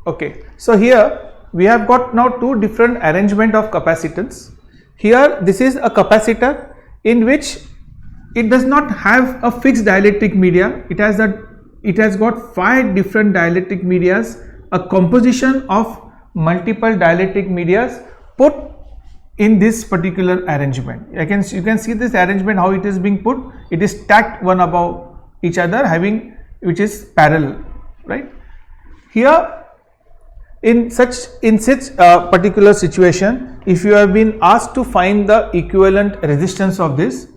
Okay, so here we have got now two different arrangement of capacitance. Here this is a capacitor in which it does not have a fixed dielectric media. It has got 5 different dielectric medias, a composition of multiple dielectric medias put in this particular arrangement. You can see this arrangement, how it is being put. It is stacked one above each other, which is parallel, right? Here in such particular situation, if you have been asked to find the equivalent resistance of this,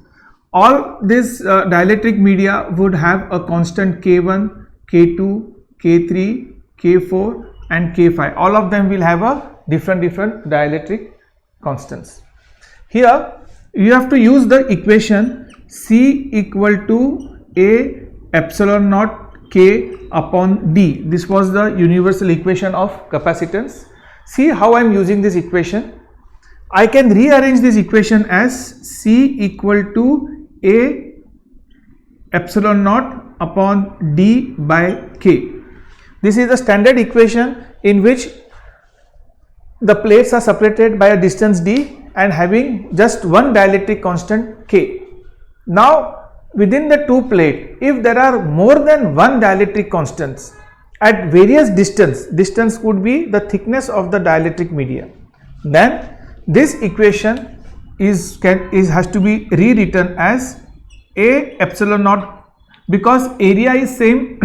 all this dielectric media would have a constant K1, K2, K3, K4 and K5. All of them will have a different dielectric constants. Here you have to use the equation C equal to A epsilon naught K upon D. This was the universal equation of capacitance. See how I am using this equation. I can rearrange this equation as C equal to A epsilon naught upon D by K. This is the standard equation in which the plates are separated by a distance D and having just one dielectric constant K. Now within the two plate, if there are more than one dielectric constants at various distance could be the thickness of the dielectric media, then this equation has to be rewritten as A epsilon naught, because area is same.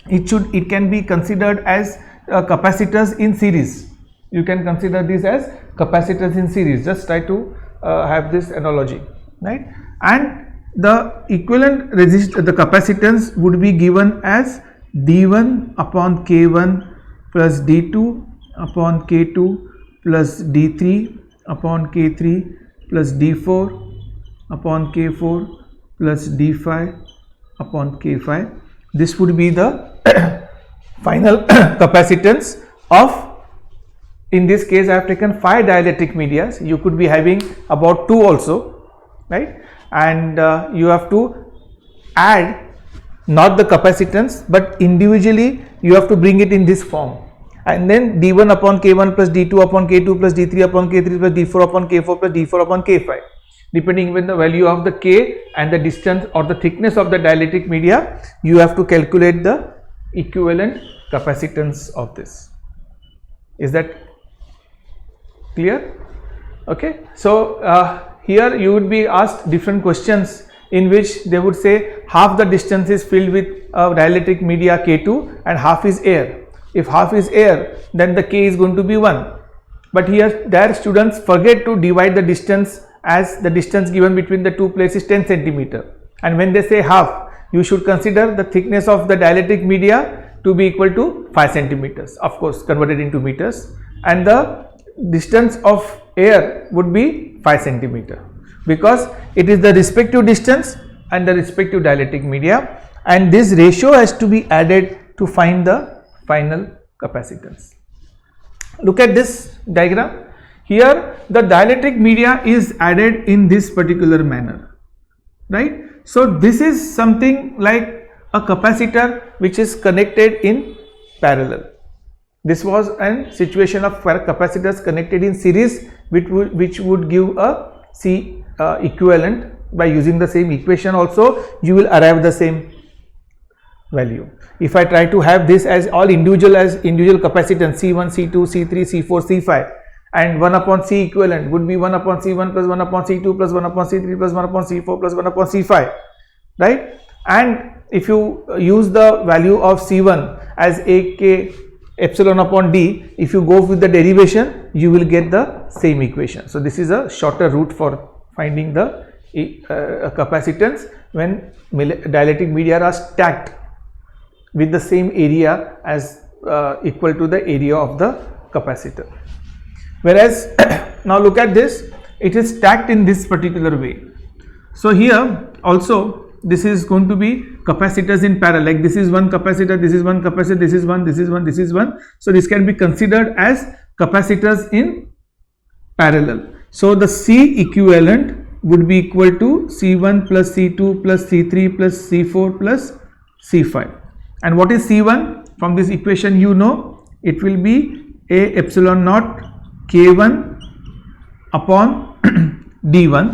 It can be considered as capacitors in series. You can consider this as capacitors in series. Just try to have this analogy, right? And the equivalent the capacitance would be given as D1 upon K1 plus D2 upon K2 plus D3 upon K3 plus D4 upon K4 plus D5 upon K5. This would be the final capacitance of, in this case I have taken 5 dielectric medias. You could be having about 2 also, right? And you have to add not the capacitance but individually you have to bring it in this form, and then D1 upon K1 plus D2 upon K2 plus D3 upon K3 plus D4 upon K4 plus D4 upon K5, depending on the value of the K and the distance or the thickness of the dielectric media. You have to calculate the equivalent capacitance of this. Is that clear? Okay, so here you would be asked different questions in which they would say half the distance is filled with dielectric media K2 and half is air. If half is air, then the K is going to be 1. But here their students forget to divide the distance, as the distance given between the two plates is 10 centimeter. And when they say half, you should consider the thickness of the dielectric media to be equal to 5 centimeters, of course converted into meters, and the distance of air would be 5 centimeter, because it is the respective distance and the respective dielectric media, and this ratio has to be added to find the final capacitance. Look at this diagram. Here the dielectric media is added in this particular manner, right? So this is something like a capacitor which is connected in parallel. This was a situation of capacitors connected in series, which would give a C equivalent. By using the same equation also you will arrive the same value. If I try to have this as all individual capacitance C1, C2, C3, C4, C5, and 1 upon C equivalent would be 1 upon C1 plus 1 upon C2 plus 1 upon C3 plus 1 upon C4 plus 1 upon C5, right? And if you use the value of C1 as AK epsilon upon D, if you go with the derivation you will get the same equation. So this is a shorter route for finding the capacitance when dielectric media are stacked with the same area as equal to the area of the capacitor. Whereas now look at this, it is stacked in this particular way. So here also this is going to be capacitors in parallel, like this is one capacitor, this is one capacitor, this is one, this is one, this is one. So this can be considered as capacitors in parallel. So the C equivalent would be equal to C1 plus C2 plus C3 plus C4 plus C5. And what is C1? From this equation you know, it will be A epsilon naught K1 upon D1.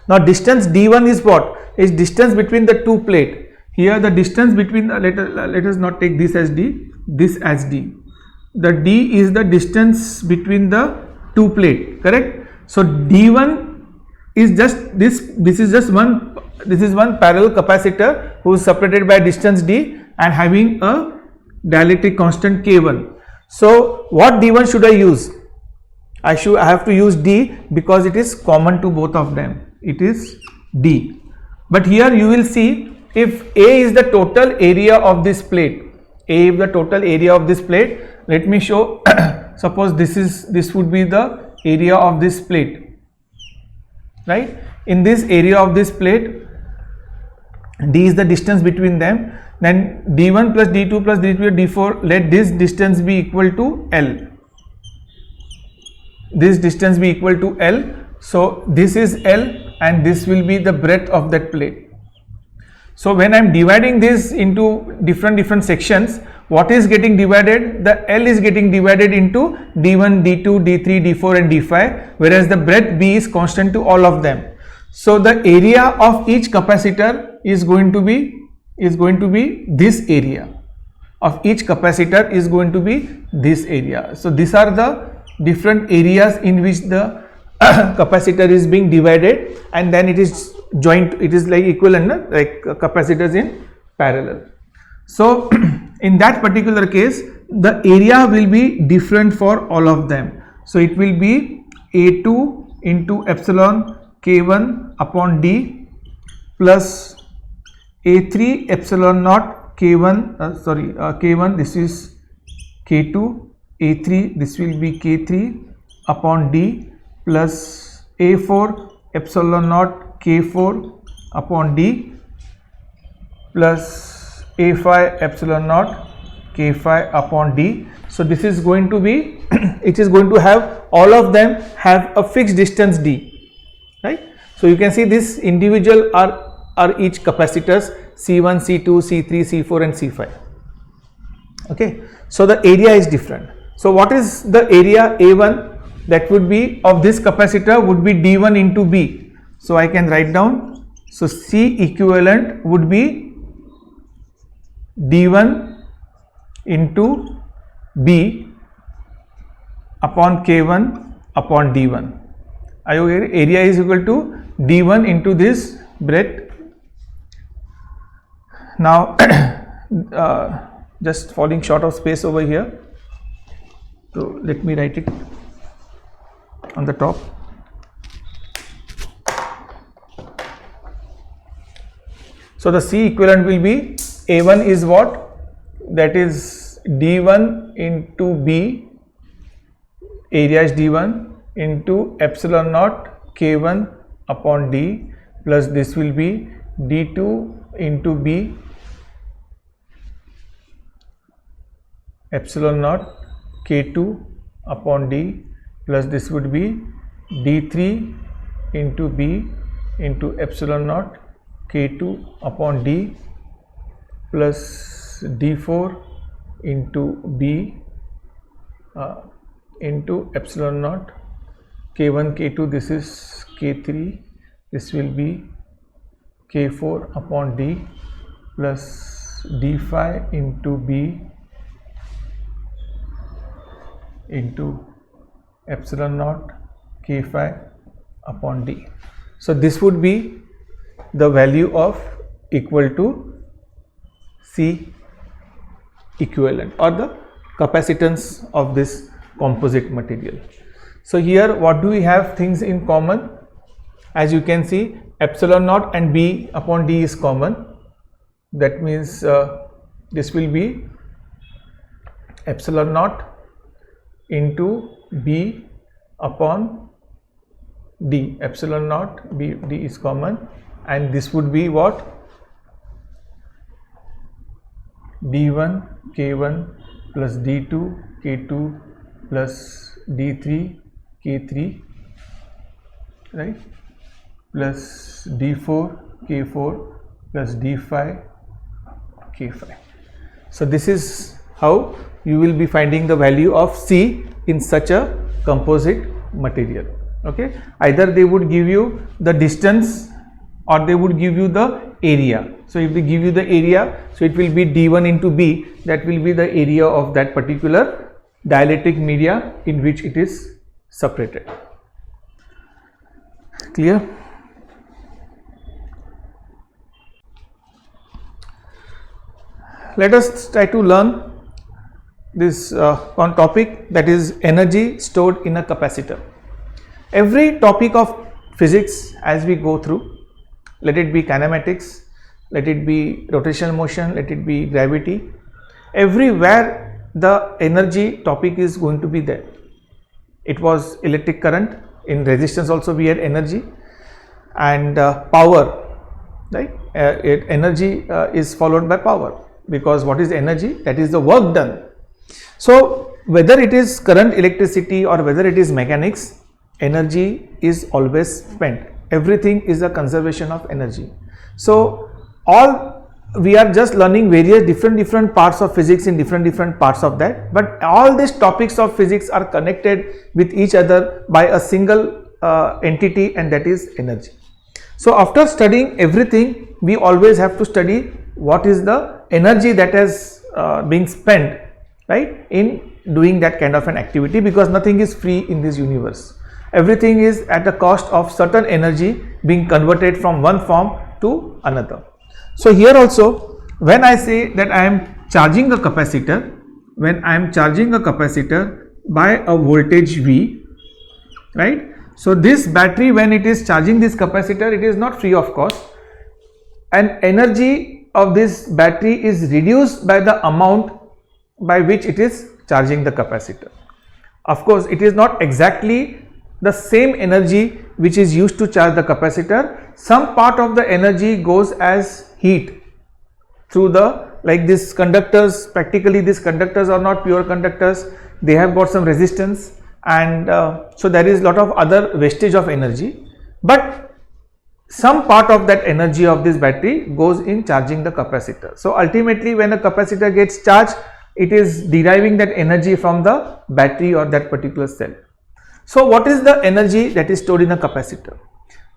Now distance D1 is what? Is distance between the two plate. Here the distance between let us not take this as D, this as D. The D is the distance between the two plate, correct? So D1 is just this is just one, this is one parallel capacitor who is separated by distance D and having a dielectric constant K1. So what D1 should I use? I have to use D because it is common to both of them. It is D. But here you will see, if A is the total area of this plate, A is the total area of this plate. Let me show. Suppose this would be the area of this plate, right? In this area of this plate, D is the distance between them. Then D1 plus D2 plus D3 D4. Let this distance be equal to L. This distance be equal to L. So this is L and this will be the breadth of that plate. So when I am dividing this into different sections, what is getting divided? The L is getting divided into D1, D2, D3, D4 and D5, whereas the breadth B is constant to all of them. So the area of each capacitor is going to be this area. Of each capacitor is going to be this area. So these are the different areas in which the capacitor is being divided, and then it is joint, it is like equivalent, like capacitors in parallel. So in that particular case, the area will be different for all of them. So it will be A2 into epsilon K1 upon D plus A3 epsilon naught K1, K1, this is K2, A3, this will be K3 upon D plus A4 epsilon naught K4 upon D plus A5 epsilon naught K5 upon D. So this is going to be, it is going to have, all of them have a fixed distance D, right? So you can see this individual are each capacitors C1, C2, C3, C4 and C5. Okay, so the area is different. So what is the area A1? That would be of this capacitor would be D1 into B. So I can write down. So C equivalent would be D1 into B upon K1 upon D1. Area is equal to D1 into this breadth. Now just falling short of space over here. So let me write it on the top. So the C equivalent will be A1 is what? That is D1 into B, area is D1 into epsilon naught K1 upon D plus this will be D2 into B epsilon naught K2 upon D plus this would be D3 into B into epsilon naught K2 upon D plus D4 into B into epsilon naught K1 K2, this is K3, this will be K4 upon D plus D5 into B into epsilon naught K5 upon D. So this would be the value of equal to C equivalent or the capacitance of this composite material. So here what do we have things in common? As you can see, epsilon naught and B upon D is common. That means this will be epsilon naught into B upon D. Epsilon naught B D is common, and this would be what? D1 K1 plus D2 K2 plus D3 K3, right, plus D4 K4 plus D5 K5. So this is how you will be finding the value of C in such a composite material. Okay, either they would give you the distance or they would give you the area. So if they give you the area, so it will be D1 into B, that will be the area of that particular dielectric media in which it is separated. Clear? Let us try to learn this one topic, that is energy stored in a capacitor. Every topic of physics as we go through, let it be kinematics, let it be rotational motion, let it be gravity, everywhere the energy topic is going to be there. It was electric current, in resistance also we had energy, and power, right? Energy is followed by power, because what is energy? That is the work done. So whether it is current, electricity, or whether it is mechanics, energy is always spent. Everything is a conservation of energy. So we are just learning various different parts of physics in different parts of that, but all these topics of physics are connected with each other by a single entity, and that is energy. So after studying everything, we always have to study what is the energy that has being spent, right, in doing that kind of an activity, because nothing is free in this universe. Everything is at the cost of certain energy being converted from one form to another. So here also, when I say that I am charging a capacitor, when I am charging a capacitor by a voltage V, right? So this battery, when it is charging this capacitor, it is not free of cost, and energy of this battery is reduced by the amount by which it is charging the capacitor. Of course, it is not exactly the same energy which is used to charge the capacitor. Some part of the energy goes as heat through the, like these conductors, practically these conductors are not pure conductors, they have got some resistance, and so there is lot of other wastage of energy, but some part of that energy of this battery goes in charging the capacitor. So ultimately when a capacitor gets charged, it is deriving that energy from the battery or that particular cell. So what is the energy that is stored in a capacitor?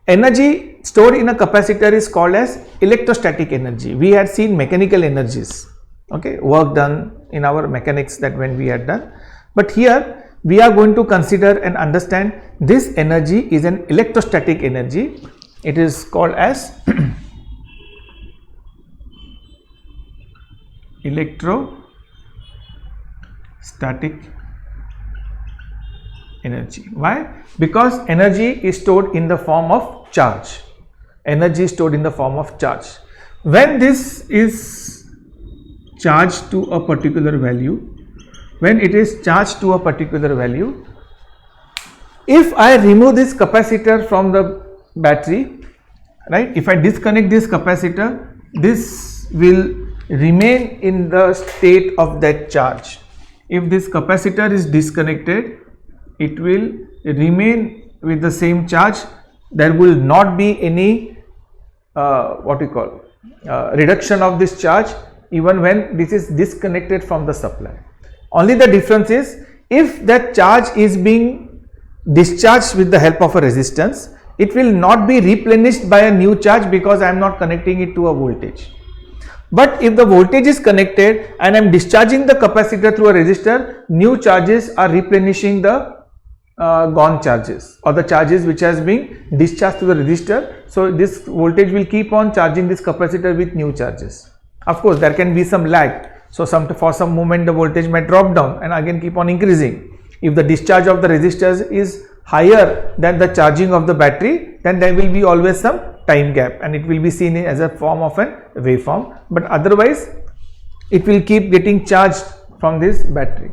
Energy stored in a capacitor is called as electrostatic energy. We had seen mechanical energies, okay, work done in our mechanics, that when we had done, but here we are going to consider and understand this energy is an electrostatic energy. It is called as electrostatic energy. Why? Because energy is stored in the form of charge. Energy is stored in the form of charge. When this is charged to a particular value, when it is charged to a particular value, if I remove this capacitor from the battery, right, if I disconnect this capacitor, this will remain in the state of that charge. If this capacitor is disconnected, it will remain with the same charge. There will not be any reduction of this charge even when this is disconnected from the supply. Only the difference is, if that charge is being discharged with the help of a resistance, it will not be replenished by a new charge, because I am not connecting it to a voltage. But if the voltage is connected and I am discharging the capacitor through a resistor, new charges are replenishing the gone charges, or the charges which has been discharged to the resistor. So this voltage will keep on charging this capacitor with new charges. Of course, there can be some lag. So for some moment the voltage might drop down and again keep on increasing. If the discharge of the resistors is higher than the charging of the battery, then there will be always some time gap, and it will be seen as a form of a waveform, but otherwise it will keep getting charged from this battery.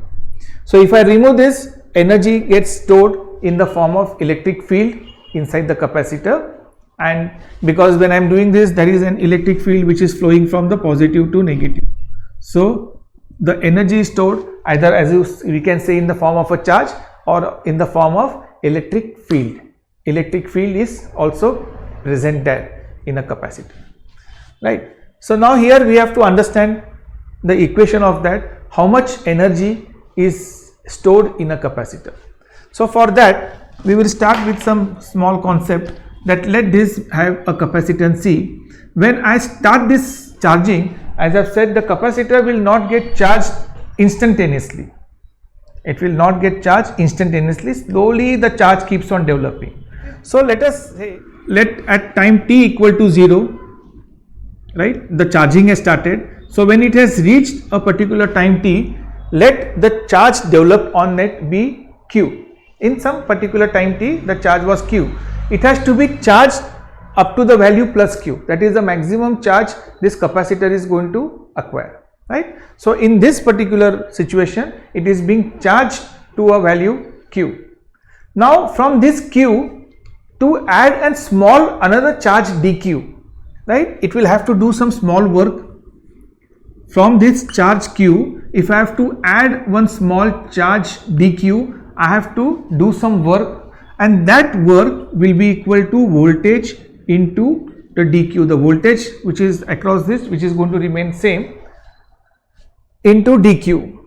So if I remove this, energy gets stored in the form of electric field inside the capacitor, and because when I am doing this, there is an electric field which is flowing from the positive to negative. So the energy is stored either, as we can say, in the form of a charge or in the form of electric field. Electric field is also present there in a capacitor, right? So now here we have to understand the equation of that. how much energy is stored in a capacitor. So for that we will start with some small concept, that let this have a capacitance C. When I start this charging, as I have said, the capacitor will not get charged instantaneously. It will not get charged instantaneously. Slowly the charge keeps on developing. So let us say, let at time t equal to 0, right, the charging has started. So when it has reached a particular time t, let the charge develop on net be q. In some particular time t, the charge was q. It has to be charged up to the value plus q. That is the maximum charge this capacitor is going to acquire, right. So in this particular situation, it is being charged to a value q. Now from this q, to add a small another charge dq, right, it will have to do some small work. From this charge q, if I have to add one small charge dq, I have to do some work, and that work will be equal to voltage into the dq, the voltage which is across this, which is going to remain same, into dq.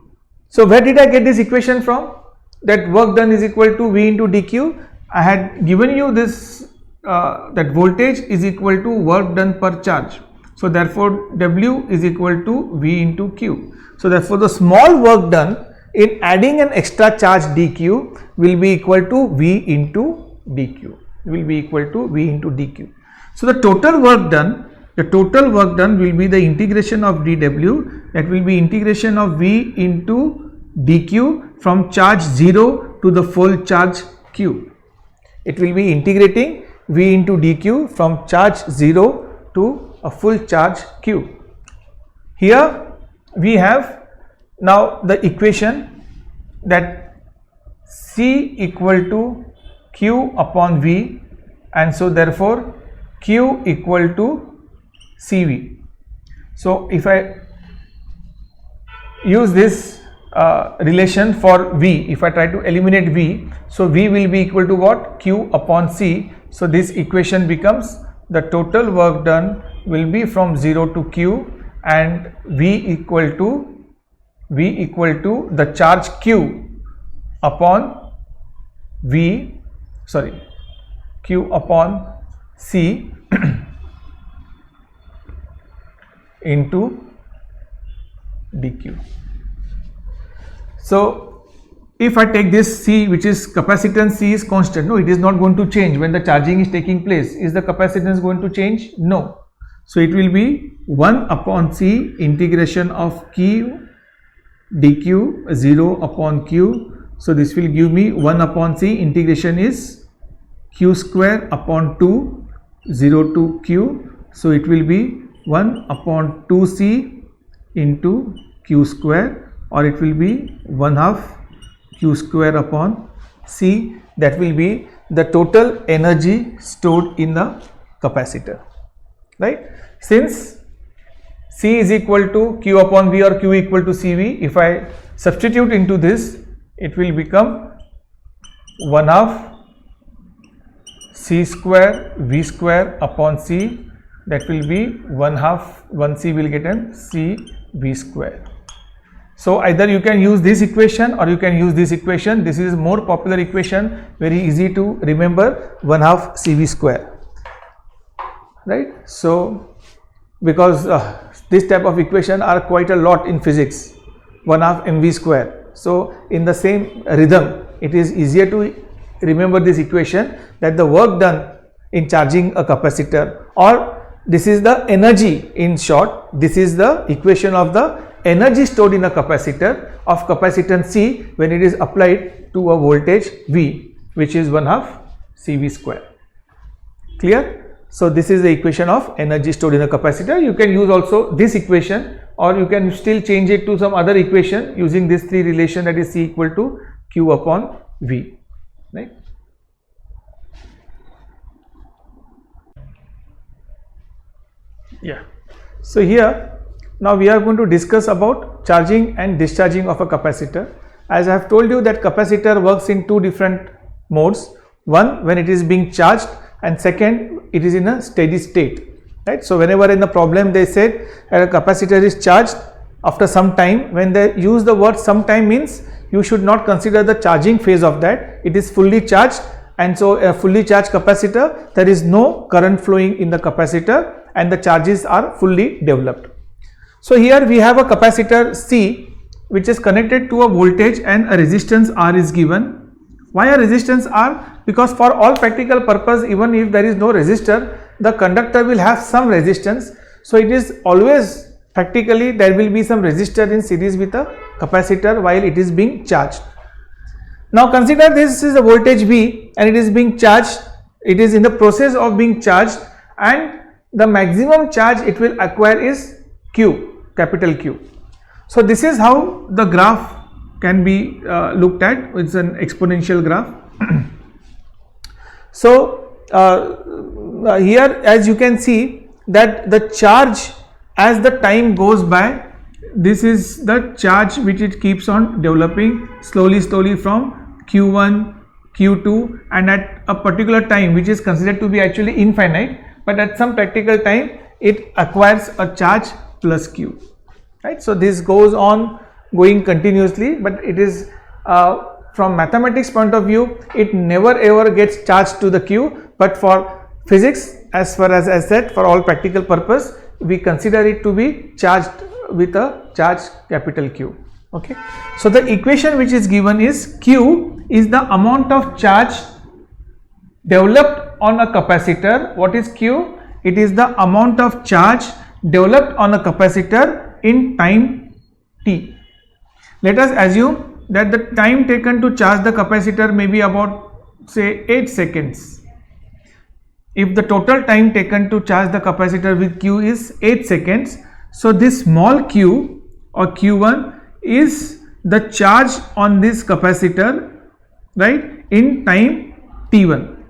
So where did I get this equation from? That work done is equal to V into dq. I had given you this that voltage is equal to work done per charge. So therefore W is equal to V into Q. So therefore the small work done in adding an extra charge dq will be equal to V into dq, will be equal to V into dq. So the total work done, will be the integration of dw, that will be integration of V into dq from charge 0 to the full charge q. It will be integrating V into dq from charge 0 to a full charge q. Here we have now the equation that C equal to Q upon V, and so therefore Q equal to CV. So if I use this relation for V, if I try to eliminate V, so V will be equal to what? Q upon C. So this equation becomes the total work done will be from 0 to Q, and V equal to the charge Q upon Q upon C into dq. So if I take this C, which is capacitance C is constant, no, it is not going to change when the charging is taking place. Is the capacitance going to change? No. So it will be 1 upon C integration of Q dq 0 upon Q. So this will give me 1 upon C, integration is Q square upon 2, 0 to Q. So it will be 1 upon 2C into Q square, or it will be 1/2 Q square upon C. That will be the total energy stored in the capacitor, right. Since C is equal to Q upon V or Q equal to CV, if I substitute into this, it will become 1/2 C square V square upon C. That will be 1/2, 1C will get an C V square. So either you can use this equation or you can use this equation. This is more popular equation, very easy to remember, 1/2 CV square, right. So because this type of equation are quite a lot in physics, 1/2 mv square. So in the same rhythm, it is easier to remember this equation, that the work done in charging a capacitor, or this is the energy, in short, this is the equation of the energy stored in a capacitor of capacitance C when it is applied to a voltage V, which is 1/2 CV square. Clear? So this is the equation of energy stored in a capacitor. You can use also this equation, or you can still change it to some other equation using this 3 relation, that is C equal to Q upon V, right. Yeah. So here now we are going to discuss about charging and discharging of a capacitor. As I have told you that capacitor works in 2 different modes. One, when it is being charged, and second, it is in a steady state, right. So whenever in the problem they said that a capacitor is charged after some time. When they use the word some time means you should not consider the charging phase of that. It is fully charged, and so a fully charged capacitor, there is no current flowing in the capacitor and the charges are fully developed. So here we have a capacitor C which is connected to a voltage and a resistance R is given. Why a resistance R? Because for all practical purpose, even if there is no resistor, the conductor will have some resistance. So it is always practically there will be some resistor in series with a capacitor while it is being charged. Now consider this is a voltage V and it is being charged, it is in the process of being charged, and the maximum charge it will acquire is Q, capital Q. So this is how the graph can be looked at. It's an exponential graph. So here as you can see that the charge as the time goes by, this is the charge which it keeps on developing slowly from Q1, Q2, and at a particular time which is considered to be actually infinite, but at some practical time it acquires a charge plus Q, right. So this goes on going continuously, but it is from mathematics point of view it never ever gets charged to the Q, but for physics, as far as I said, for all practical purpose we consider it to be charged with a charge capital Q. Okay. So the equation which is given is Q is the amount of charge developed on a capacitor. What is Q? It is the amount of charge developed on a capacitor in time t. Let us assume that the time taken to charge the capacitor may be about say 8 seconds. If the total time taken to charge the capacitor with Q is 8 seconds, so this small q or Q1 is the charge on this capacitor, right, in time t1.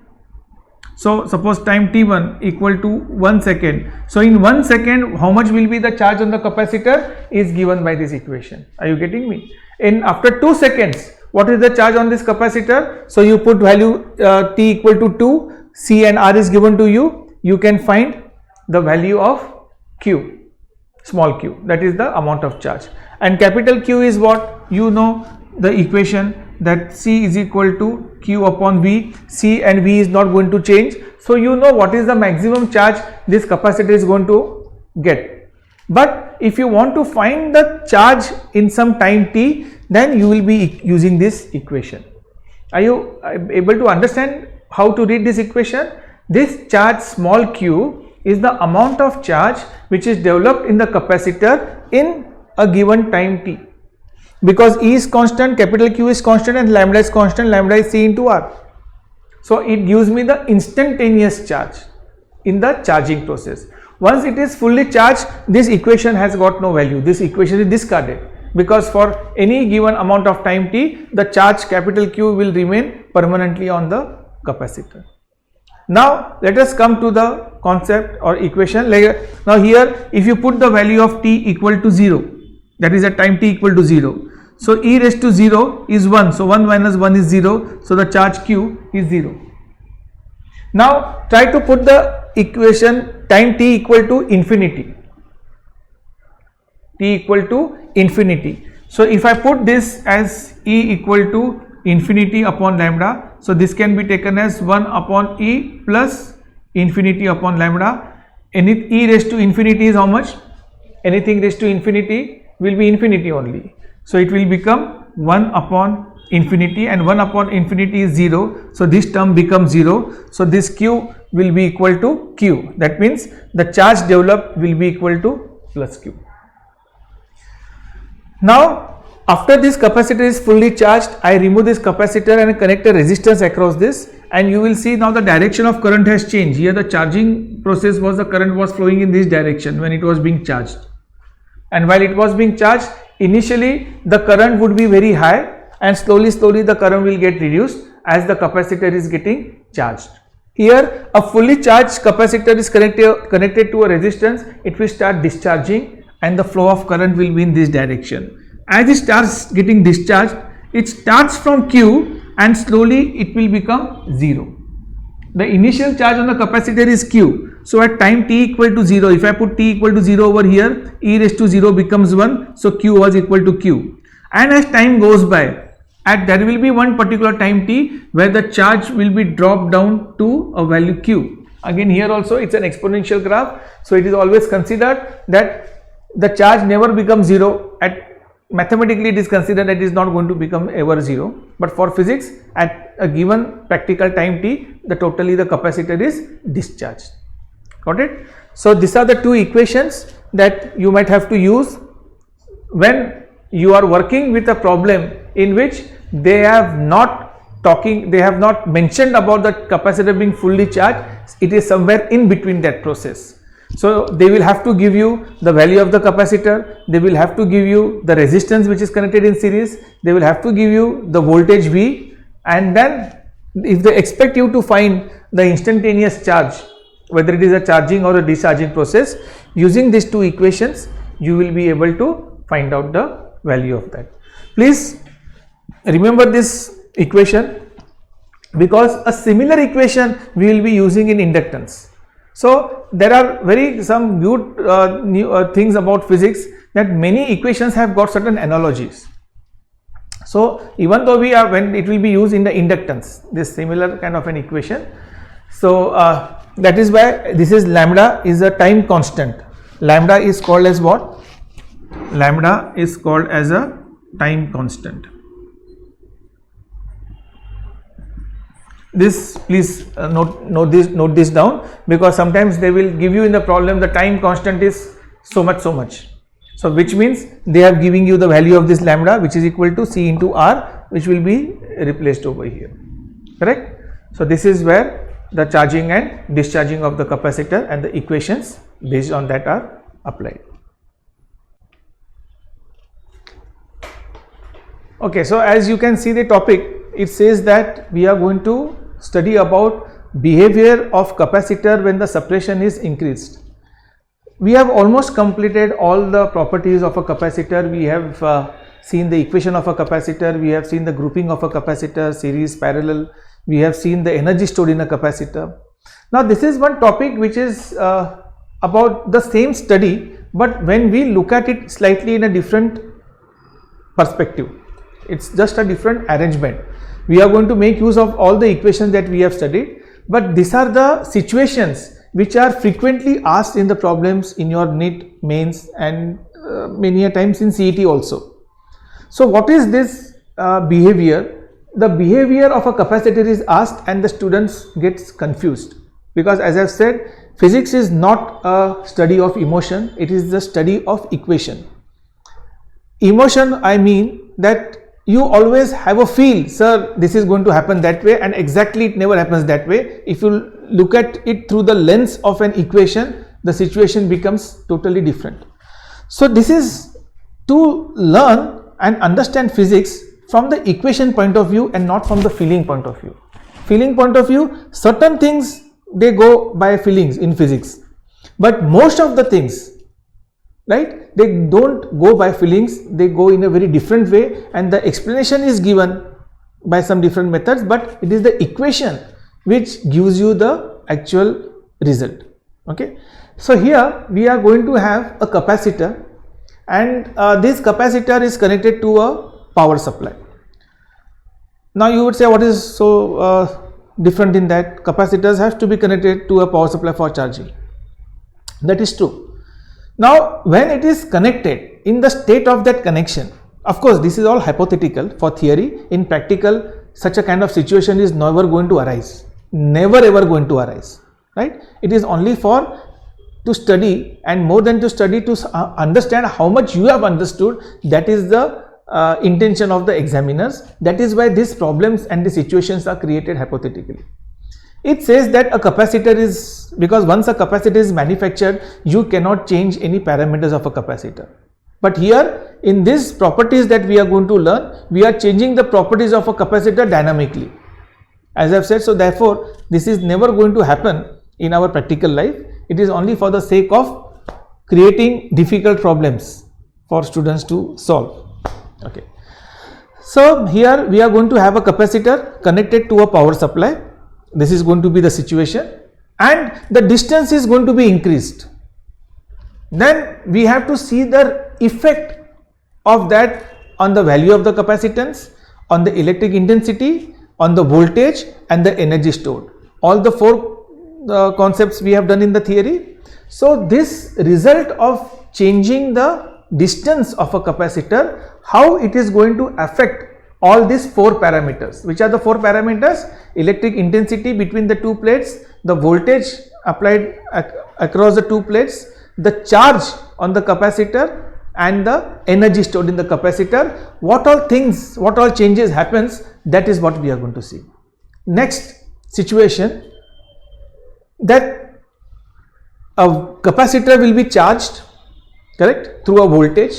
So suppose time t1 equal to 1 second. So in 1 second how much will be the charge on the capacitor is given by this equation. Are you getting me? In after 2 seconds what is the charge on this capacitor? So you put value t equal to 2, C and R is given to you, you can find the value of Q, small q, that is the amount of charge, and capital Q is what? You know the equation that C is equal to Q upon V. C and V is not going to change, so you know what is the maximum charge this capacitor is going to get. But if you want to find the charge in some time t, then you will be using this equation. Are you able to understand how to read this equation? This charge small q is the amount of charge which is developed in the capacitor in a given time t. Because E is constant, capital Q is constant, and lambda is constant, lambda is C into R. So it gives me the instantaneous charge in the charging process. Once it is fully charged, this equation has got no value, this equation is discarded, because for any given amount of time t, the charge capital Q will remain permanently on the capacitor. Now let us come to the concept or equation. Now here if you put the value of t equal to 0, that is at time t equal to 0, so e raised to 0 is 1, so 1 minus 1 is 0, so the charge q is 0. Now try to put the equation time t equal to infinity, t equal to infinity. So if I put this as e equal to infinity upon lambda, so this can be taken as 1 upon e plus infinity upon lambda. E raised to infinity is how much? Anything raised to infinity will be infinity only, so it will become 1 upon infinity, and 1 upon infinity is 0, so this term becomes 0, so this q will be equal to q, that means the charge developed will be equal to plus q. Now after this capacitor is fully charged, I remove this capacitor and connect a resistance across this, and you will see now the direction of current has changed. Here the charging process was, the current was flowing in this direction when it was being charged, and while it was being charged, initially the current would be very high, and slowly the current will get reduced as the capacitor is getting charged. Here a fully charged capacitor is connected to a resistance, it will start discharging and the flow of current will be in this direction. As it starts getting discharged, it starts from Q and slowly it will become 0. The initial charge on the capacitor is Q, So at time t equal to 0, if I put t equal to 0 over here, e raised to 0 becomes 1, so q was equal to q. And as time goes by, there will be one particular time t where the charge will be dropped down to a value q. Again here also it's an exponential graph, so it is always considered that the charge never becomes 0. Mathematically it is considered that it is not going to become ever 0, but for physics at a given practical time t, the capacitor is discharged. Got it? So these are the two equations that you might have to use when you are working with a problem in which they have not mentioned about the capacitor being fully charged. It is somewhere in between that process. So they will have to give you the value of the capacitor, they will have to give you the resistance which is connected in series, they will have to give you the voltage V, and then if they expect you to find the instantaneous charge, whether it is a charging or a discharging process, using these two equations you will be able to find out the value of that. Please remember this equation, because a similar equation we will be using in inductance. So there are some good new things about physics, that many equations have got certain analogies. So even though when it will be used in the inductance, this similar kind of an equation. So that is why this is lambda is a time constant. Lambda is called as what? Lambda is called as a time constant. This please note this down, because sometimes they will give you in the problem the time constant is so much. So which means they are giving you the value of this lambda, which is equal to C into R, which will be replaced over here. Correct? So this is where the charging and discharging of the capacitor and the equations based on that are applied. Okay, so as you can see the topic, it says that we are going to study about behavior of capacitor when the suppression is increased. We have almost completed all the properties of a capacitor. We have seen the equation of a capacitor, we have seen the grouping of a capacitor, series, parallel, we have seen the energy stored in a capacitor. Now this is one topic which is about the same study, but when we look at it slightly in a different perspective, it's just a different arrangement. We are going to make use of all the equations that we have studied, but these are the situations which are frequently asked in the problems in your NEET, mains, and many a times in CET also. So what is this behavior? The behavior of a capacitor is asked and the students gets confused, because as I have said, physics is not a study of emotion, it is the study of equation. Emotion, I mean that you always have a feel, sir, this is going to happen that way, and exactly it never happens that way. If you look at it through the lens of an equation, the situation becomes totally different. So this is to learn and understand physics from the equation point of view and not from the feeling point of view. Feeling point of view, certain things they go by feelings in physics, but most of the things, right, they don't go by feelings, they go in a very different way, and the explanation is given by some different methods, but it is the equation which gives you the actual result. Okay, so here we are going to have a capacitor, and this capacitor is connected to a power supply. Now you would say, what is so different in that? Capacitors have to be connected to a power supply for charging. That is true. Now when it is connected, in the state of that connection, of course this is all hypothetical for theory, in practical such a kind of situation is never going to arise, never ever going to arise, right? It is only for to study, and more than to study, to understand how much you have understood. That is the intention of the examiners. That is why these problems and the situations are created hypothetically. It says that a capacitor is, because once a capacitor is manufactured, you cannot change any parameters of a capacitor. But here in these properties that we are going to learn, we are changing the properties of a capacitor dynamically, as I have said. So therefore this is never going to happen in our practical life. It is only for the sake of creating difficult problems for students to solve. Okay, so here we are going to have a capacitor connected to a power supply. This is going to be the situation, and the distance is going to be increased, then we have to see the effect of that on the value of the capacitance, on the electric intensity, on the voltage and the energy stored. All the four concepts we have done in the theory. So this result of changing the distance of a capacitor, how it is going to affect all these four parameters. Which are the four parameters? Electric intensity between the two plates, the voltage applied across the two plates, the charge on the capacitor and the energy stored in the capacitor. What all things, what all changes happens, that is what we are going to see. Next situation, that a capacitor will be charged, correct, through a voltage.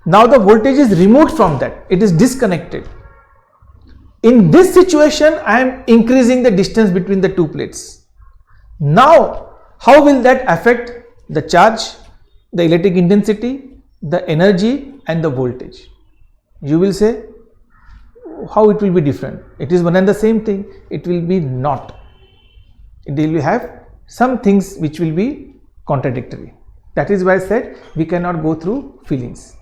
Now the voltage is removed from that, it is disconnected. In this situation, I am increasing the distance between the two plates. Now, how will that affect the charge, the electric intensity, the energy and the voltage? You will say, how it will be different? It is one and the same thing. It will be not. It will have some things which will be contradictory. That is why I said we cannot go through feelings.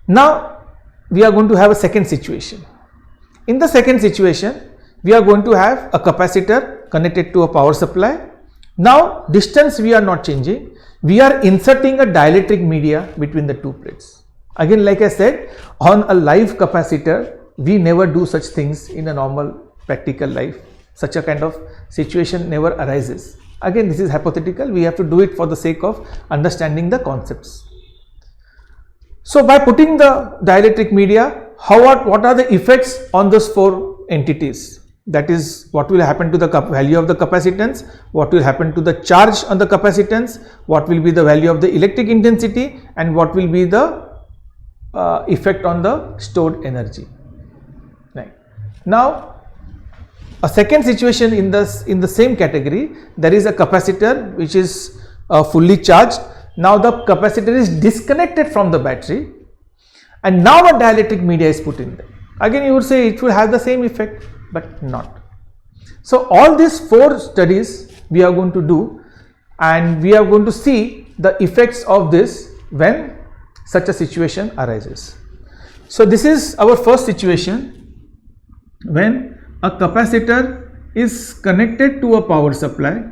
Now, we are going to have a second situation. In the second situation, we are going to have a capacitor connected to a power supply. Now, distance we are not changing. We are inserting a dielectric media between the two plates. Again, like I said, on a live capacitor, we never do such things in a normal practical life. Such a kind of situation never arises. Again, this is hypothetical. We have to do it for the sake of understanding the concepts. So, by putting the dielectric media, what are the effects on those four entities? That is, what will happen to the value of the capacitance, what will happen to the charge on the capacitance, what will be the value of the electric intensity, and what will be the effect on the stored energy. Right. Now, a second situation in the same category, there is a capacitor which is fully charged. Now the capacitor is disconnected from the battery and now a dielectric media is put in there. Again, you would say it will have the same effect, but not. So all these four studies we are going to do, and we are going to see the effects of this when such a situation arises. So this is our first situation, when a capacitor is connected to a power supply,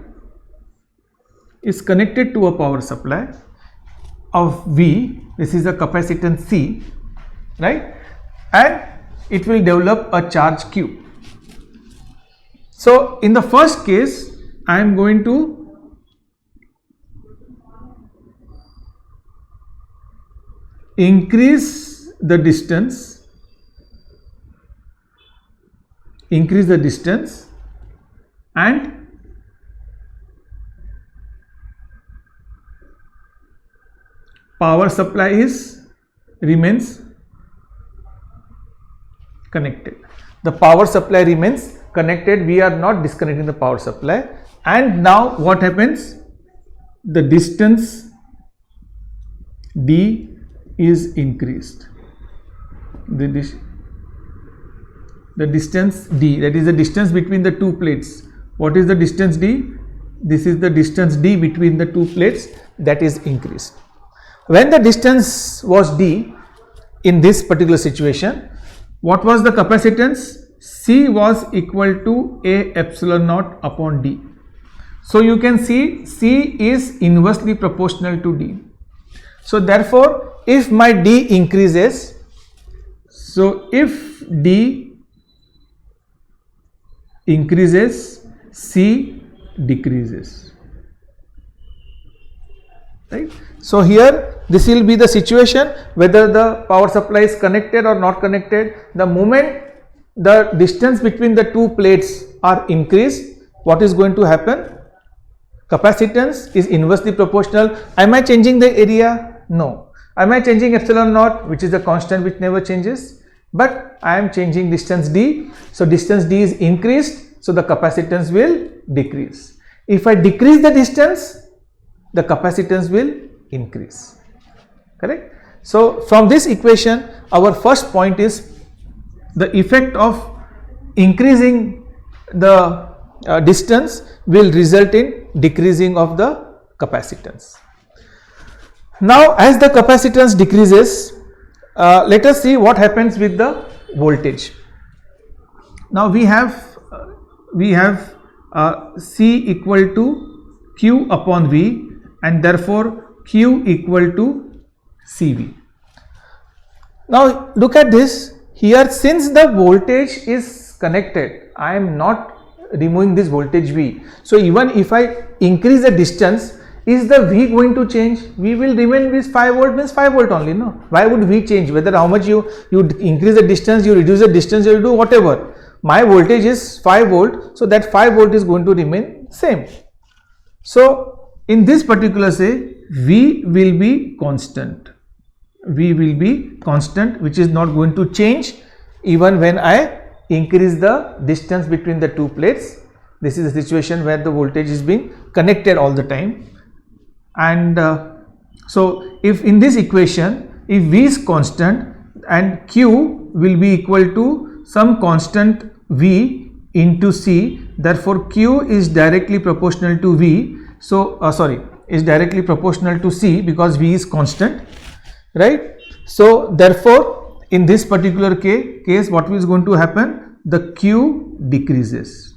of V. This is a capacitance C, right, and it will develop a charge Q. So in the first case, I am going to increase the distance and power supply remains connected. The power supply remains connected. We are not disconnecting the power supply. And now what happens? The distance D is increased. The distance D, that is the distance between the two plates. What is the distance D? This is the distance D between the two plates, that is increased. When the distance was D in this particular situation, what was the capacitance? C was equal to A epsilon naught upon D. So you can see C is inversely proportional to D. So therefore, if my D increases, so if D increases, C decreases, right? So here this will be the situation whether the power supply is connected or not connected. The moment the distance between the two plates are increased, what is going to happen? Capacitance is inversely proportional. Am I changing the area? No. Am I changing epsilon naught, which is a constant which never changes? But I am changing distance D. So distance D is increased, so the capacitance will decrease. If I decrease the distance, the capacitance will increase. Correct? So from this equation, our first point is the effect of increasing the distance will result in decreasing of the capacitance. Now as the capacitance decreases, let us see what happens with the voltage. Now we have C equal to Q upon V, and therefore Q equal to CV. Now look at this here, since the voltage is connected, I am not removing this voltage V. So even if I increase the distance, is the V going to change? V will remain with 5 volt, means 5 volt only, no? Why would V change? Whether how much you increase the distance, you reduce the distance, you do whatever. My voltage is 5 volt, so that 5 volt is going to remain same. So in this particular say, V will be constant. V will be constant, which is not going to change even when I increase the distance between the two plates. This is a situation where the voltage is being connected all the time. And so if in this equation, if V is constant and Q will be equal to some constant V into C, therefore Q is directly proportional to V. So is directly proportional to C because V is constant, right? So therefore in this particular case, what is going to happen? The Q decreases.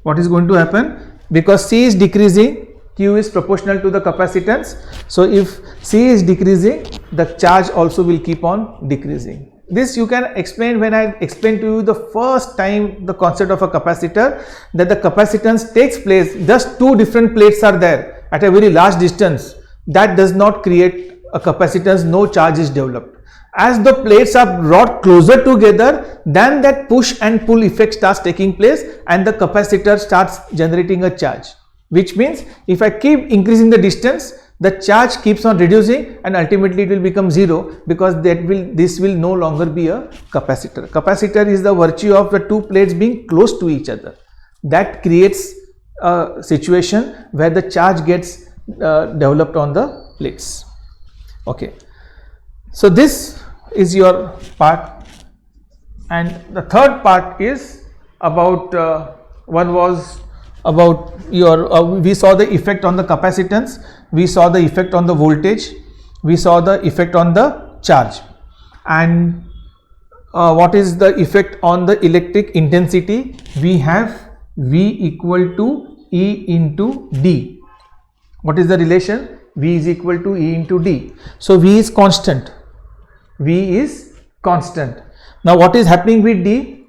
What is going to happen? Because C is decreasing, Q is proportional to the capacitance. So if C is decreasing, the charge also will keep on decreasing. This you can explain when I explained to you the first time the concept of a capacitor, that the capacitance takes place, just two different plates are there at a very large distance. That does not create a capacitance, no charge is developed. As the plates are brought closer together, then that push and pull effect starts taking place and the capacitor starts generating a charge. Which means if I keep increasing the distance, the charge keeps on reducing and ultimately it will become zero, because this will no longer be a capacitor. Capacitor is the virtue of the two plates being close to each other. That creates a situation where the charge gets developed on the plates. Okay. So this is your part, and the third part is about one was about your we saw the effect on the capacitance, we saw the effect on the voltage, we saw the effect on the charge, and what is the effect on the electric intensity? We have V equal to E into D. What is the relation? V is equal to E into D. So V is constant. V is constant. Now what is happening with D?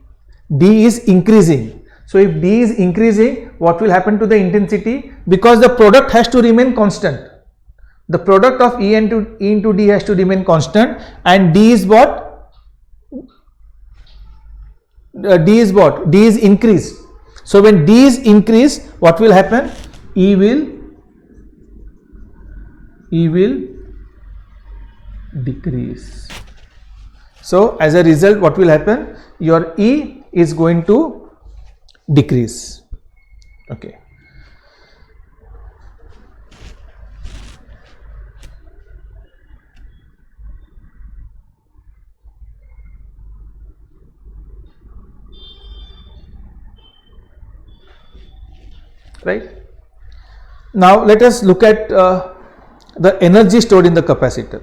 D is increasing. So if D is increasing, what will happen to the intensity? Because the product has to remain constant. The product of E into D has to remain constant, and D is what? D is what? D is increased. So when D is increased, what will happen? E will decrease. So as a result, what will happen? Your E is going to decrease. Okay. Right. Now let us look at the energy stored in the capacitor.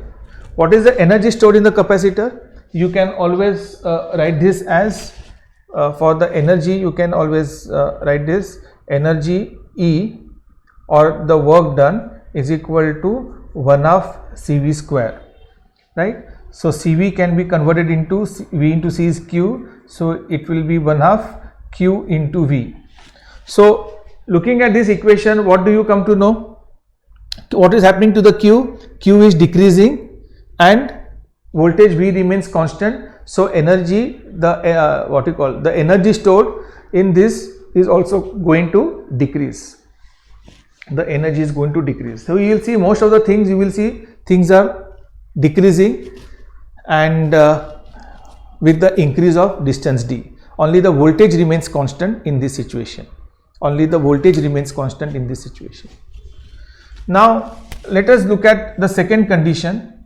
What is the energy stored in the capacitor? You can always write this as for the energy, you can always write this energy E, or the work done, is equal to 1 of CV square, right? So CV can be converted into V into C is Q, so it will be 1 half Q into V. So looking at this equation, what do you come to know? What is happening to the Q? Q is decreasing and voltage V remains constant. So energy, the what you call the energy stored in this is also going to decrease. The energy is going to decrease. So you will see most of the things, you will see things are decreasing, and with the increase of distance D. Only the voltage remains constant in this situation. Only the voltage remains constant in this situation. Now let us look at the second condition,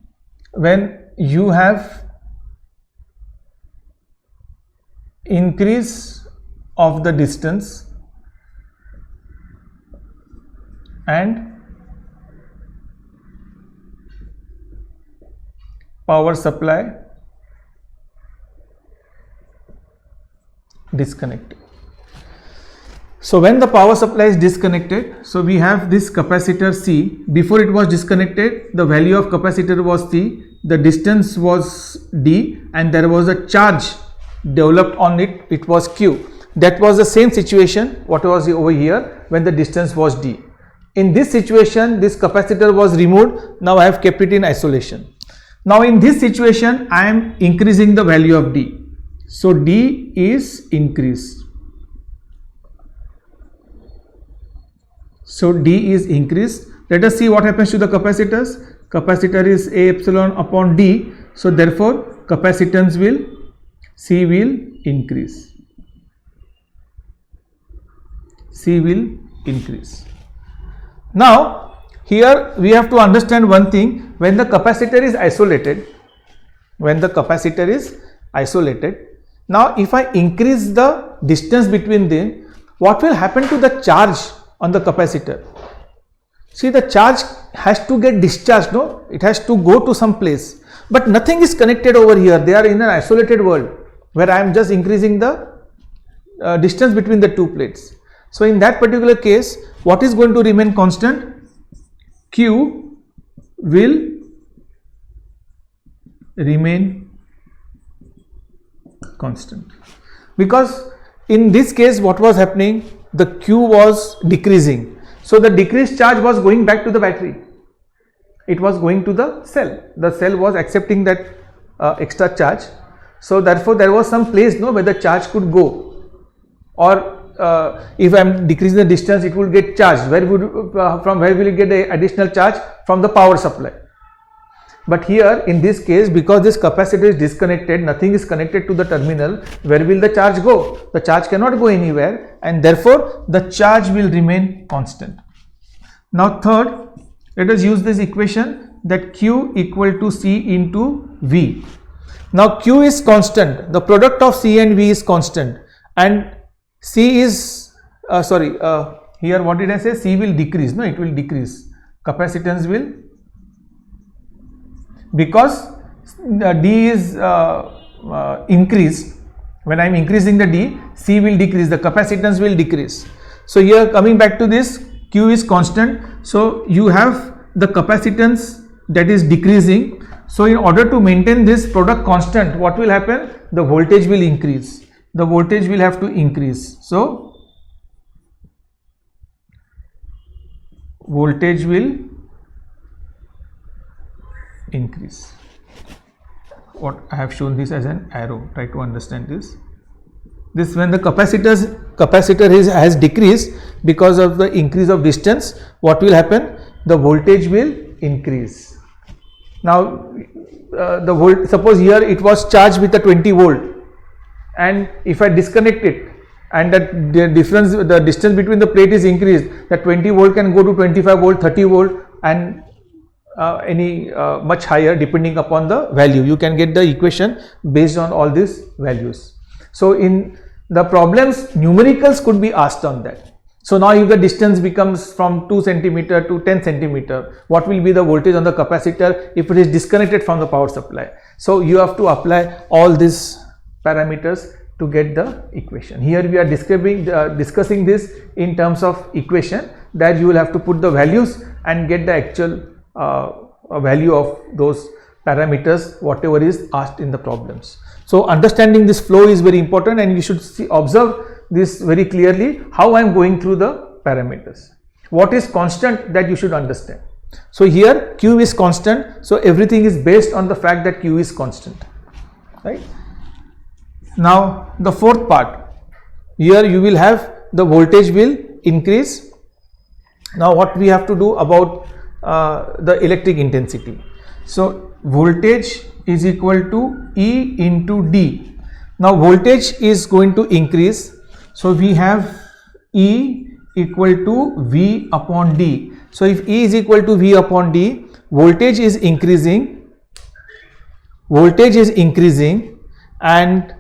when you have increase of the distance and power supply disconnected. So when the power supply is disconnected, so we have this capacitor C. Before it was disconnected, the value of capacitor was C, the distance was D, and there was a charge developed on it, it was Q. That was the same situation what was over here when the distance was D. In this situation, this capacitor was removed. Now I have kept it in isolation. Now in this situation, I am increasing the value of D. So D is increased. So D is increased. Let us see what happens to the capacitors. Capacitor is A epsilon upon D. So therefore, capacitance will, C will increase. C will increase. Now, here we have to understand one thing. When the capacitor is isolated, now if I increase the distance between them, what will happen to the charge on the capacitor? See, the charge has to get discharged, no? It has to go to some place. But nothing is connected over here. They are in an isolated world where I am just increasing the distance between the two plates. So in that particular case, what is going to remain constant? Q will remain constant, because in this case what was happening, the Q was decreasing, so the decreased charge was going back to the battery, it was going to the cell was accepting that extra charge. So therefore there was some place, no, where the charge could go, or if I am decreasing the distance, it will get charged. From where will it get the additional charge? From the power supply. But here in this case, because this capacitor is disconnected, nothing is connected to the terminal, where will the charge go? The charge cannot go anywhere, and therefore the charge will remain constant. Now third, let us use this equation that Q equal to C into V. Now Q is constant, the product of C and V is constant, and C is here what did I say? C will decrease. No, it will decrease. Capacitance will, because D is increased. When I am increasing the D, C will decrease, the capacitance will decrease. So here coming back to this, Q is constant. So you have the capacitance that is decreasing. So in order to maintain this product constant, what will happen? The voltage will increase. The voltage will have to increase. So voltage will increase. What I have shown this as an arrow. Try to understand this. This when the capacitor has decreased because of the increase of distance, what will happen? The voltage will increase. Now suppose here it was charged with a 20 volt, and if I disconnect it and the distance between the plate is increased, that 20 volt can go to 25 volt, 30 volt, and any much higher depending upon the value. You can get the equation based on all these values. So in the problems, numericals could be asked on that. So now if the distance becomes from 2 centimeter to 10 centimeter, what will be the voltage on the capacitor if it is disconnected from the power supply? So you have to apply all these parameters to get the equation. Here we are discussing this in terms of equation, that you will have to put the values and get the actual value of those parameters, whatever is asked in the problems. So understanding this flow is very important, and you should observe this very clearly, how I am going through the parameters. What is constant, that you should understand. So here Q is constant, so everything is based on the fact that Q is constant, right? Now the fourth part, here you will have the voltage will increase. Now what we have to do about the electric intensity? So voltage is equal to E into D. Now voltage is going to increase, so we have E equal to V upon D. So if E is equal to V upon D, voltage is increasing, and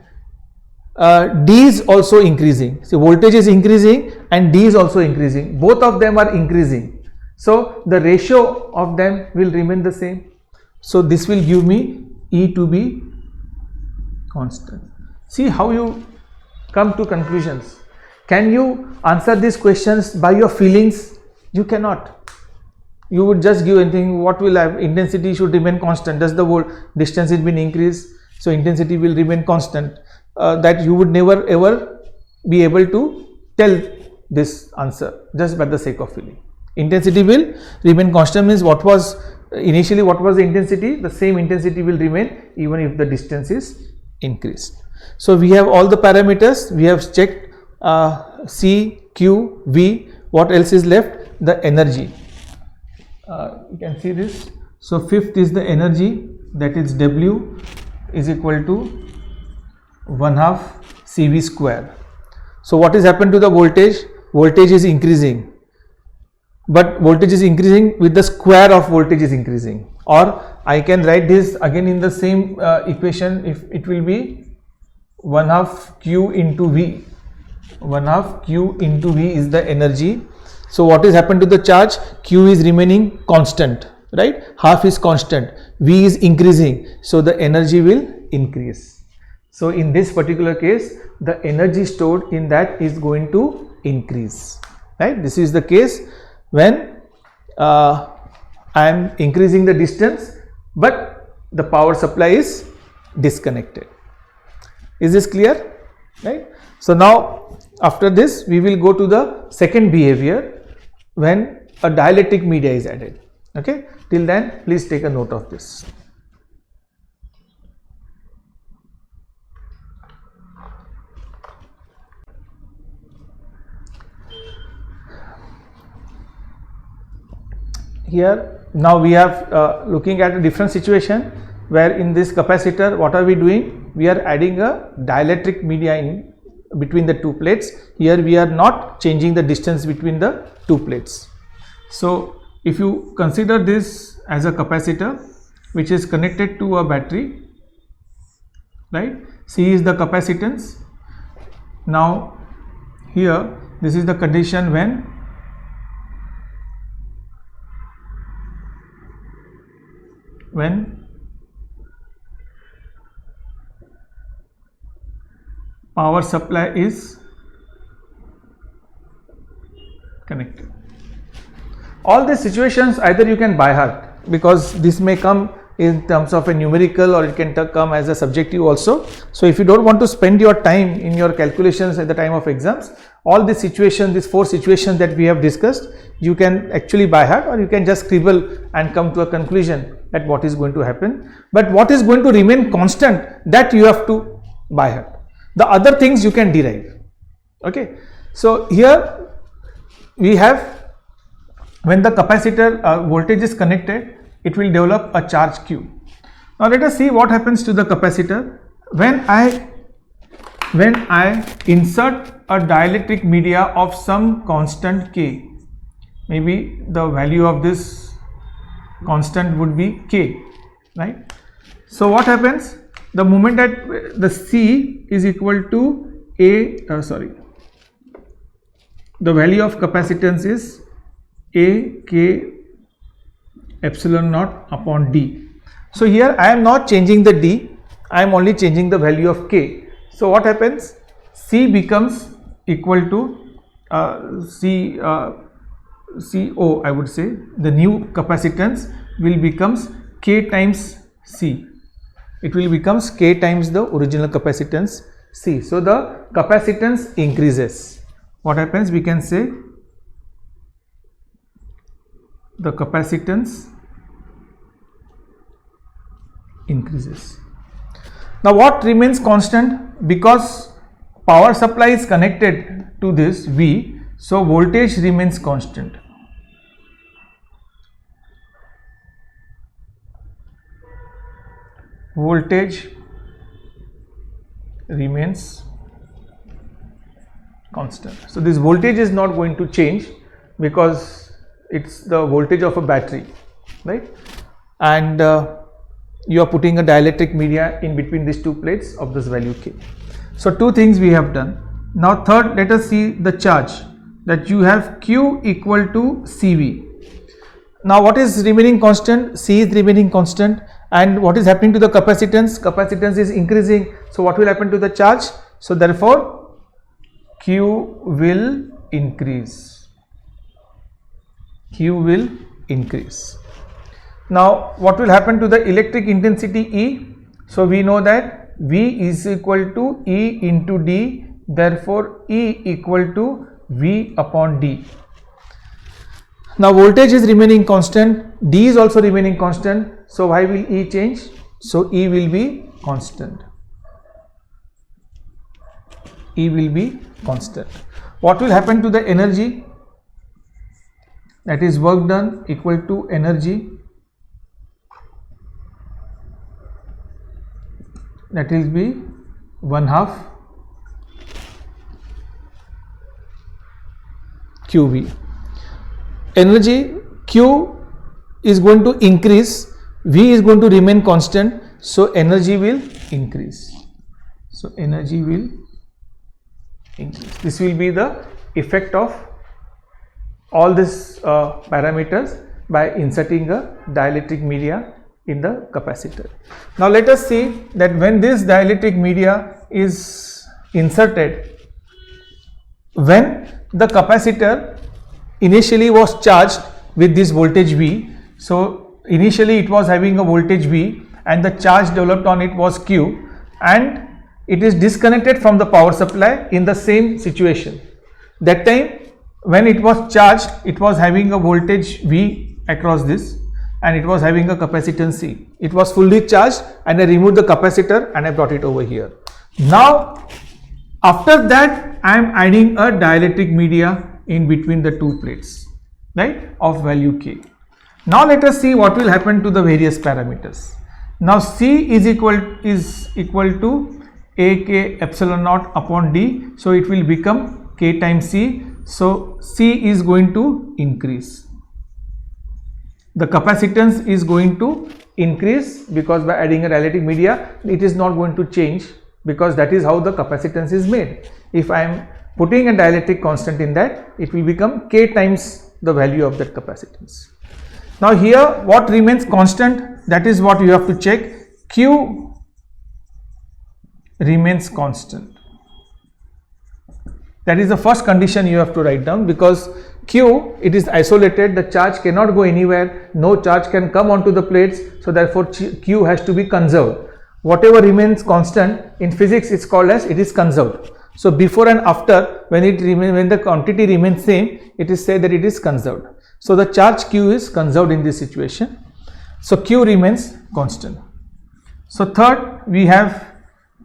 D is also increasing. So voltage is increasing and D is also increasing. Both of them are increasing. So the ratio of them will remain the same. So this will give me E to be constant. See how you come to conclusions. Can you answer these questions by your feelings? You cannot. You would just give anything. What will have intensity should remain constant. Does the distance has been increased? So intensity will remain constant. That you would never ever be able to tell this answer just by the sake of feeling. Intensity will remain constant means what was initially what was the intensity, the same intensity will remain even if the distance is increased. So we have all the parameters, we have checked C, Q, V. What else is left? The energy. You can see this. So fifth is the energy, that is W is equal to 1/2 CV square. So what is happened to the voltage? Voltage is increasing, but voltage is increasing with the square of voltage is increasing. Or I can write this again in the same equation. If it will be 1/2 Q into V. 1/2 Q into V is the energy. So what is happened to the charge? Q is remaining constant, right? Half is constant, V is increasing, so the energy will increase. So in this particular case, the energy stored in that is going to increase, right? This is the case when I am increasing the distance, but the power supply is disconnected. Is this clear? Right? So now after this we will go to the second behavior when a dielectric media is added. Okay, till then please take a note of this. Here now we have looking at a different situation where in this capacitor what are we doing? We are adding a dielectric media in between the two plates. Here we are not changing the distance between the two plates. So if you consider this as a capacitor which is connected to a battery, right? C is the capacitance. Now here this is the condition when power supply is connected. All these situations either you can by heart, because this may come in terms of a numerical or it can come as a subjective also. So if you don't want to spend your time in your calculations at the time of exams, all these situations, these 4 situations that we have discussed, you can actually by heart, or you can just scribble and come to a conclusion that what is going to happen. But what is going to remain constant, that you have to by heart. The other things you can derive. Okay. So here we have, when the capacitor voltage is connected, it will develop a charge Q. Now let us see what happens to the capacitor when I insert a dielectric media of some constant K. Maybe the value of this constant would be K, right? So what happens? The moment that the C is equal to the value of capacitance is A K epsilon naught upon D. So here I am not changing the D, I am only changing the value of K. So what happens? C becomes equal to CO, I would say. The new capacitance will becomes K times C. It will becomes K times the original capacitance C. So the capacitance increases. What happens? We can say the capacitance increases. Now what remains constant? Because power supply is connected to this V, so voltage remains constant. Voltage remains constant. So this voltage is not going to change because it's the voltage of a battery, right? And you are putting a dielectric media in between these two plates of this value K. So two things we have done. Now third, let us see the charge, that you have Q equal to CV. Now what is remaining constant? C is remaining constant, and what is happening to the capacitance? Capacitance is increasing. So what will happen to the charge? So therefore Q will increase. Q will increase. Now what will happen to the electric intensity E? So we know that V is equal to E into D, therefore E equal to V upon D. Now voltage is remaining constant, D is also remaining constant, so why will E change? So E will be constant. E will be constant. What will happen to the energy? That is work done equal to energy, that will be 1/2 QV. Energy Q is going to increase, V is going to remain constant, so energy will increase. So energy will increase. This will be the effect of all these parameters by inserting a dielectric media in the capacitor. Now let us see that when this dielectric media is inserted, when the capacitor initially was charged with this voltage V, so initially it was having a voltage V and the charge developed on it was Q, and it is disconnected from the power supply in the same situation. That time when it was charged, it was having a voltage V across this and it was having a capacitance C. It was fully charged and I removed the capacitor and I brought it over here. Now after that I am adding a dielectric media in between the two plates, right, of value K. Now let us see what will happen to the various parameters. Now C is equal to AK epsilon naught upon D, so it will become K times C. So C is going to increase. The capacitance is going to increase because by adding a dielectric media it is not going to change, because that is how the capacitance is made. If I am putting a dielectric constant in that, it will become K times the value of that capacitance. Now here what remains constant, that is what you have to check. Q remains constant. That is the first condition you have to write down, because Q, it is isolated, the charge cannot go anywhere, no charge can come onto the plates, so therefore Q has to be conserved. Whatever remains constant in physics is called as it is conserved. So before and after, when the quantity remains same, it is said that it is conserved. So the charge Q is conserved in this situation. So Q remains constant. So third, we have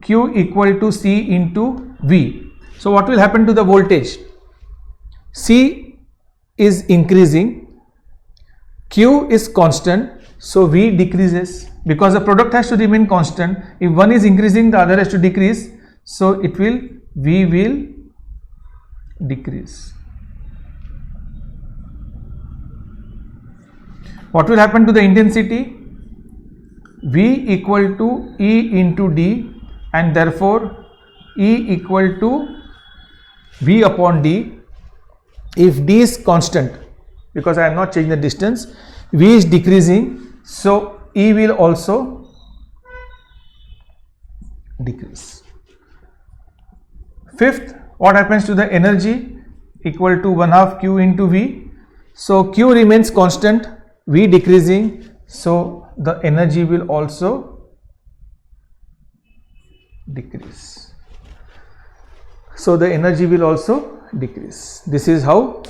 Q equal to C into V. So what will happen to the voltage? C is increasing, Q is constant, so V decreases, because the product has to remain constant. If one is increasing, the other has to decrease, so it will, V will decrease. What will happen to the intensity? V equal to E into D, and therefore E equal to V upon D. If D is constant, because I am not changing the distance, V is decreasing, so E will also decrease. Fifth, what happens to the energy? Equal to 1/2 Q into V. So Q remains constant, V decreasing, so the energy will also decrease. So the energy will also decrease. This is how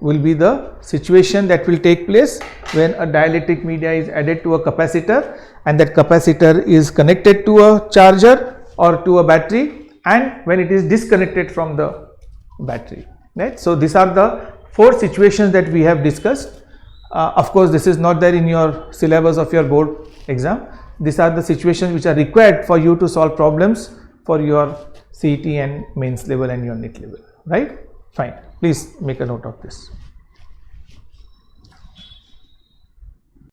will be the situation that will take place when a dielectric media is added to a capacitor, and that capacitor is connected to a charger or to a battery, and when it is disconnected from the battery, right? So these are the 4 situations that we have discussed. Of course, this is not there in your syllabus of your board exam. These are the situations which are required for you to solve problems for your CET and mains level and your NEET level, right? Fine. Please make a note of this.